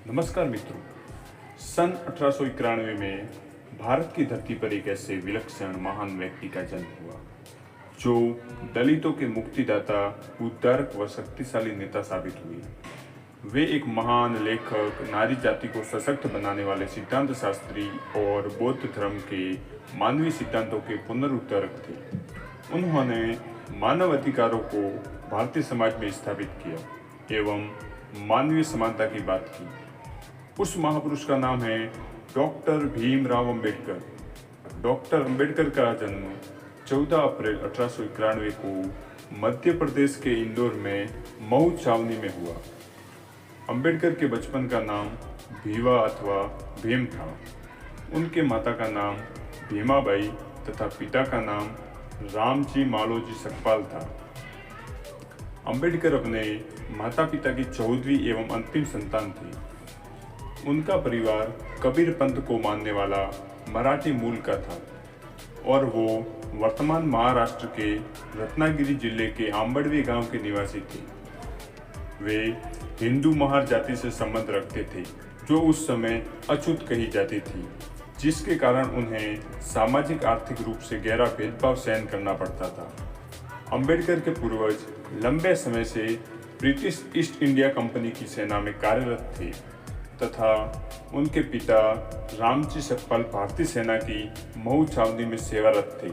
नमस्कार मित्रों। सन 1891 में भारत की धरती पर एक ऐसे विलक्षण महान व्यक्ति का जन्म हुआ जो दलितों के मुक्तिदाता, उद्धारक व शक्तिशाली नेता साबित हुए। वे एक महान लेखक, नारी जाति को सशक्त बनाने वाले सिद्धांत शास्त्री और बौद्ध धर्म के मानवीय सिद्धांतों के पुनरुद्धारक थे। उन्होंने मानव अधिकारों को भारतीय समाज में स्थापित किया एवं मानवीय समानता की बात की। उस महापुरुष का नाम है डॉक्टर भीमराव अंबेडकर। डॉक्टर अंबेडकर का जन्म 14 अप्रैल 1891 को मध्य प्रदेश के इंदौर में मऊ छावनी में हुआ। अंबेडकर के बचपन का नाम भीवा अथवा भीम था। उनके माता का नाम भीमाबाई तथा पिता का नाम रामजी मालोजी सकपाल था। अंबेडकर अपने माता पिता की 14वीं एवं अंतिम संतान थे। उनका परिवार कबीर पंथ को मानने वाला मराठी मूल का था और वो वर्तमान महाराष्ट्र के रत्नागिरी जिले के आंबडवे गांव के निवासी थे। वे हिंदू महार जाति से संबंध रखते थे जो उस समय अछूत कही जाती थी, जिसके कारण उन्हें सामाजिक आर्थिक रूप से गहरा भेदभाव सहन करना पड़ता था। अंबेडकर के पूर्वज लंबे समय से ब्रिटिश ईस्ट इंडिया कंपनी की सेना में कार्यरत थे तथा उनके पिता रामजी सकपाल भारतीय सेना की मऊ छावनी में सेवारत थे।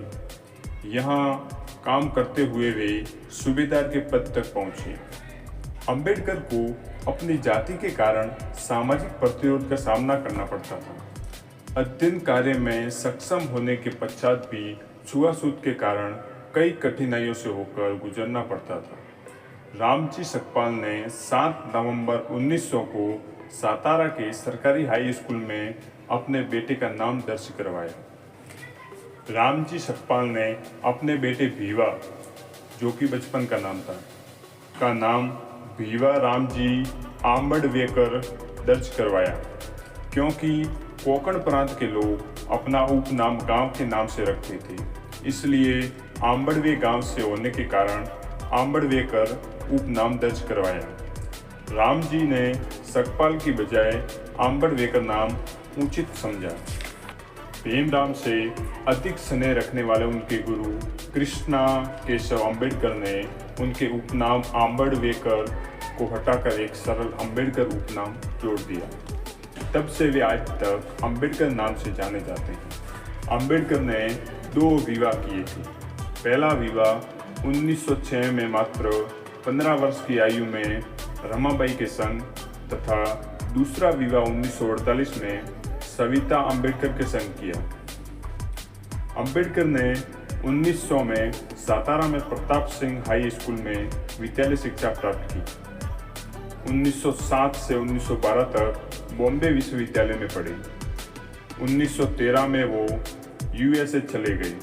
यहाँ काम करते हुए वे सूबेदार के पद तक पहुंचे। अंबेडकर को अपनी जाति के कारण सामाजिक प्रतिरोध का सामना करना पड़ता था। अध्ययन कार्य में सक्षम होने के पश्चात भी छुआछूत के कारण कई कठिनाइयों से होकर गुजरना पड़ता था। रामजी सकपाल ने 7 नवंबर 1900 को सातारा के सरकारी हाई स्कूल में अपने बेटे का नाम दर्ज करवाया। रामजी सकपाल ने अपने बेटे भीवा, जो कि बचपन का नाम था, का नाम भीवा रामजी आंबडवेकर दर्ज करवाया, क्योंकि कोंकण प्रांत के लोग अपना उपनाम गांव के नाम से रखते थे। इसलिए आंबडवे गांव से होने के कारण आंबडवेकर उपनाम दर्ज करवाया। रामजी ने सकपाल की बजाय आंबडवेकर नाम उचित समझा। भीमराव से अधिक स्नेह रखने वाले उनके गुरु कृष्णा केशव अंबेडकर ने उनके उपनाम आंबडवेकर को हटाकर एक सरल अंबेडकर उपनाम जोड़ दिया। तब से वे आज तक अंबेडकर नाम से जाने जाते हैं। अंबेडकर ने 2 विवाह किए थे। पहला विवाह 1906 में मात्र 15 वर्ष की आयु में रमाबाई के संग तथा दूसरा विवाह 1948 में सविता अंबेडकर के संग किया। अंबेडकर ने 1900 में सातारा में प्रताप सिंह हाई स्कूल में विद्यालय शिक्षा प्राप्त की। 1907 से 1912 तक बॉम्बे विश्वविद्यालय में पढ़े। 1913 में वो यूएसए चले गए।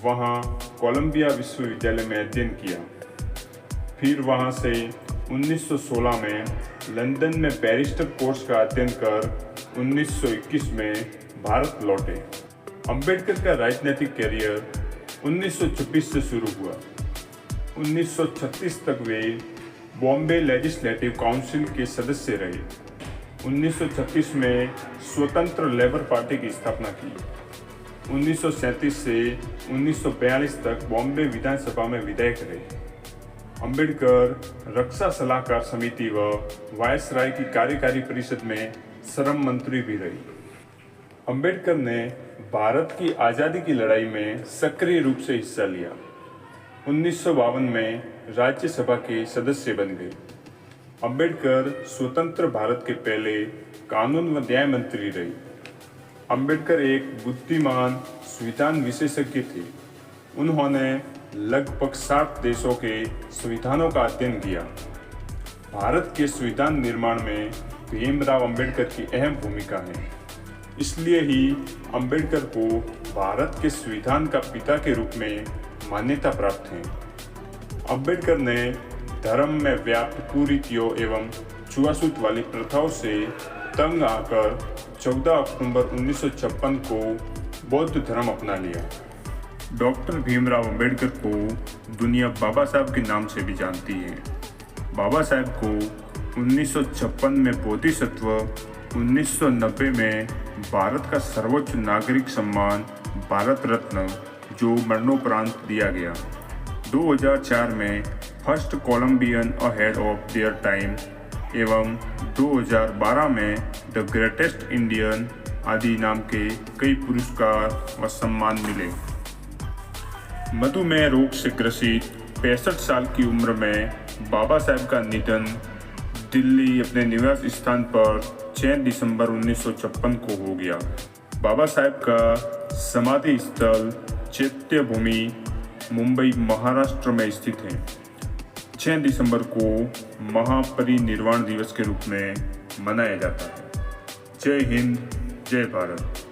वहाँ कोलंबिया विश्वविद्यालय में अध्ययन किया। फिर वहाँ से 1916 में लंदन में बैरिस्टर कोर्स का अध्ययन कर 1921 में भारत लौटे। अंबेडकर का राजनीतिक करियर 1926 से शुरू हुआ। 1936 तक वे बॉम्बे लेजिस्लेटिव काउंसिल के सदस्य रहे। 1936 में स्वतंत्र लेबर पार्टी की स्थापना की। 1937 से 1942 तक बॉम्बे विधानसभा में विधायक रहे। अंबेडकर रक्षा सलाहकार समिति व वायसराय की कार्यकारी परिषद में श्रम मंत्री भी रही। अंबेडकर ने भारत की आज़ादी की लड़ाई में सक्रिय रूप से हिस्सा लिया। 1952 में राज्यसभा के सदस्य बन गए। अंबेडकर स्वतंत्र भारत के पहले कानून व न्याय मंत्री रहे। अंबेडकर एक बुद्धिमान संविधान विशेषज्ञ थे। उन्होंने लगभग 60 देशों के संविधानों का अध्ययन किया। भारत के संविधान निर्माण में भीमराव अंबेडकर की अहम भूमिका है। इसलिए ही अंबेडकर को भारत के संविधान का पिता के रूप में मान्यता प्राप्त है। अंबेडकर ने धर्म में व्याप्त कुरीतियों एवं छुआछूत वाली प्रथाओं से तंग आकर 14 अक्टूबर 1956 को बौद्ध धर्म अपना लिया। डॉक्टर भीमराव अंबेडकर को दुनिया बाबा साहब के नाम से भी जानती है। बाबा साहब को 1956 में बोधिसत्व, 1990 में भारत का सर्वोच्च नागरिक सम्मान भारत रत्न जो मरणोपरांत दिया गया, 2004 में first Colombian ahead of their time एवं 2012 में द ग्रेटेस्ट इंडियन आदि नाम के कई पुरस्कार व सम्मान मिले। मधुमेह रोग से ग्रसित 65 साल की उम्र में बाबा साहेब का निधन दिल्ली अपने निवास स्थान पर 6 दिसंबर 1956 को हो गया। बाबा साहेब का समाधि स्थल चैत्य भूमि मुंबई महाराष्ट्र में स्थित है। 6 दिसंबर को महापरिनिर्वाण दिवस के रूप में मनाया जाता है। जय हिंद, जय भारत।